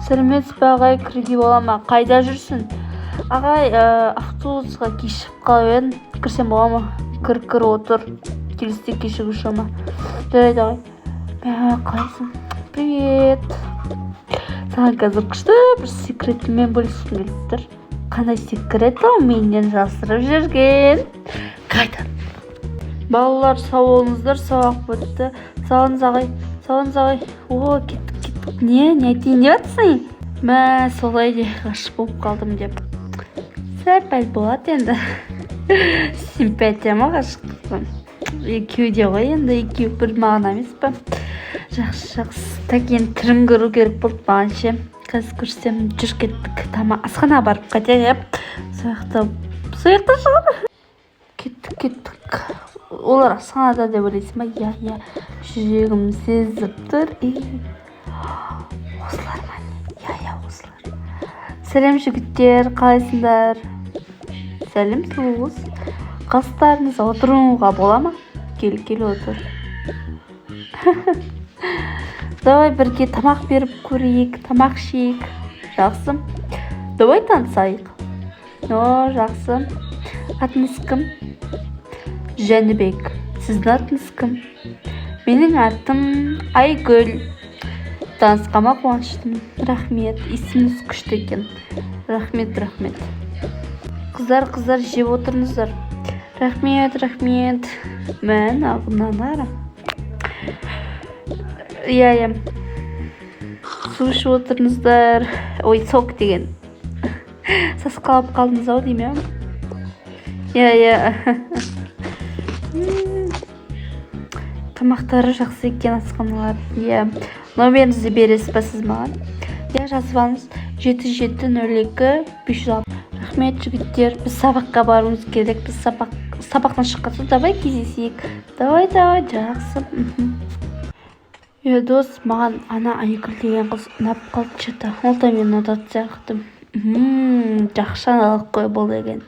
сәлеметсіз бе ағай, кіруге бола ма? Қайда жүрсің? Ағай, автобусқа кешігіп қалып едім, кірсем бола ма? Кір отыр, келісте кешігуші ма? Жарайды ағай. Қалайсың? Привет. Саған қазір күшті бір секретімен бөліскім келіп тұр. Қандай секрет ол? Менен жасырып жүрген. Қайда? Балалар, сау болыңыздар, сабақ бітті. Салыңыз ағай. О, кеттік. Не айтайын деп жатсың? Мә, солай де ғашық болып қалдым деп. Сәл болады енді. Симпатияма ғашықтықпын. Екеу де ғой енді, екеу бір мағына емес па? Жақсы. Так енді түрін көру керек болды маған ше. Қазір көрсем жүр кеттік. Асханаға барып қайтайық. Сояқта шығады. Кеттік. Олар асханада деп ойлайсың ба? Я. Жүрегім сезіп тұр. Осылар ма? Я, осылар. Сәлем жігіттер, қалайсыңдар? Сәлем сұлуыз. Қастарыңыз отыруға бола ма? Кел отыр. Давай бірге тамақ беріп көрейік, тамақ ішейік. Жақсы. Давай танысайық. Жақсы. Атыңыз кім? Жәнібек. Сіздің атыңыз кім? Менің атым Айгүл. Танысқама қуаныштымын. Рахмет. Есіміңіз күшті екен. Рахмет. Қыздар, жеп отырыңыздар. Рахмет. Мен ағынан ара. Я. Су ішіп отырыңыздар. Ой, сок деген. Сасқалап қалдыңыз ау деймін. Я. Тамақтары жақсы екен асханалар. Номеріңізді бересіз ба сіз маған? Жазып алыңыз. 7702-506. Рахмет жігіттер. Біз сабаққа баруымыз керек. Біз сабақтан шыққан соң давай кездесейік. Давай, жақсы. Дос, маған ана Айгүл деген қыз ұнап қалды что-то. Ол да мен ұнатады сияқты. Жақсы аналық қой бұл деген.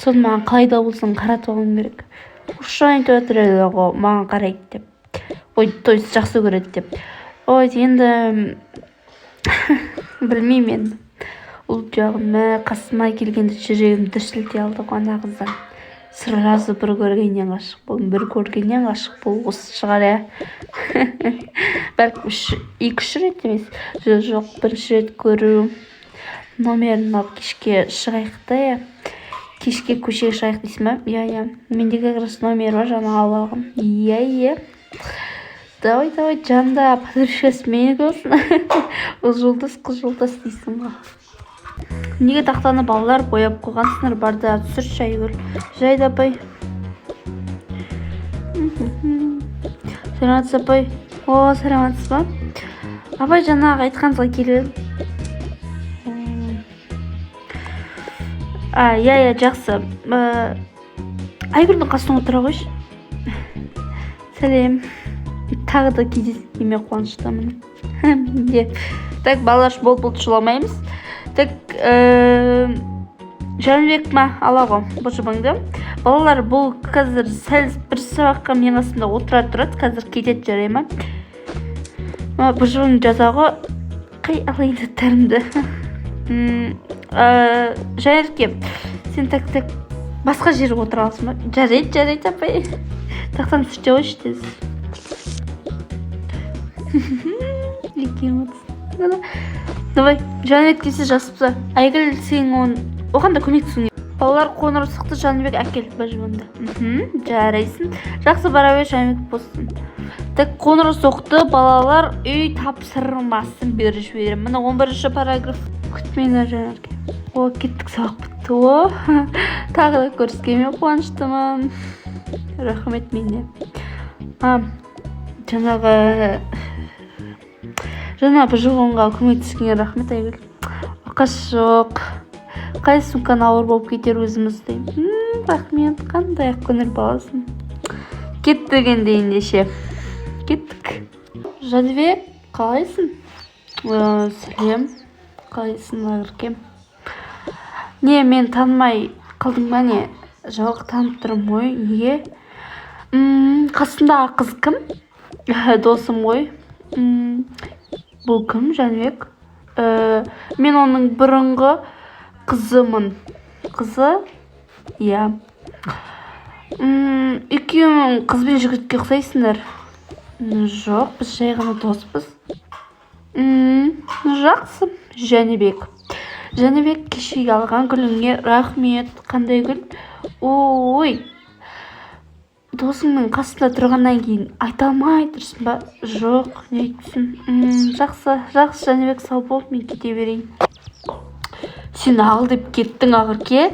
Соны маған қалайда болсын қаратып алуым керек. Ұршайын айтып еді ғой, маған қарайды деп. Ой, тойсы жақсы көреді деп. Ой, енді білмеймін енді. Ол жағын қасыма келгенде жүрегім дүрсілте алды ғой ана қыздан. Сразу бір көргеннен ғашық бол осы шығар я. Бәлкім 2-3 рет емес. Жоқ, бірінші рет көру. Номерін алып кешке шығайық та я. Кешке көшеге шығайық дейсің ба? Я. Мендегі қырыс номер бар, жаңа алып алғым. Я. Давай, жанда подружкасы мені көрсін. Ол жолдас, қыз жолдас дейсің ба? Неге тақтаны балалар бояп қойғансыңдар? Барда түсірші Айгүл. Жайды апай. Сәлеметсіз апай. Сәлеметсіз ба? Апай жаңағы айтқаныңызға келеді. Я, жақсы. Айгүлдің қасына отыра қойшы. Сәлем. Тағы да кездескеніме қуаныштымын. Так, балалар болды шуламаймыз. Так, Жәнібек ма? Ала ғой, бұл жұбаңды. Балалар, бұл қазір сәл бір сабаққа мен қасында отыра тұрады. Қазір кетеді жарай ма? Бұл жұбың жазағы қай алайын тәрімді. Жәнібекке, сен так басқа жері отыра аласың ба? Жарайды апай. Тақтан түсте ғой іштез. Екең отыз. Давай, Жәнібек дейсіз жасыпса. Айгүл сен оған да көмектесің. Балалар қоңырсықты Жәнібек әкеліп бір жібінді. Жарайсың. Жақсы бара бер Жәнібек болсын. Так, қоңырсықты балалар үй тапсырмасын беріп жіберем. Мына 11-ші параграф. Күтмеңдер Жәнібекке. Кеттік, сабақ бітті. Тағы да көріскеніме қуаныштымын. Рахмет менде. Жаңа бір жұғынға көмектескенге рахмет Айгүл. Ақаш жоқ. Қай сумканы ауыр болып кетер өзімізді. Рахмет, қандай ақ көңіл баласын. Кеттік енді ендеше. Кеттік. Жәнібек, қалайсың? Сәлем. Қалайсың Айгүлке? Не, мен танымай қалдың ба не? Жоқ, танып тұрмын ғой. Неге? Қасындағы қыз кім? Досым ғой. Бұл кім, Жәнібек? Мен оның бұрынғы қызымын. Қызы? Иә. Екеуің қыз бен жігітке ұқсайсыңдар. Жоқ, біз жай ғана доспыз. Жақсы, Жәнібек. Жәнібек, кешегі алған гүліңе рахмет. Қандай гүл? Ой, досыңның қасында тұрғаннан кейін айта алмай тұрсың ба? Жоқ, не айтсын? Жақсы, Жәнібек, сау бол, мен кете берейін. Сен ағыл деп кеттің, Ақерке.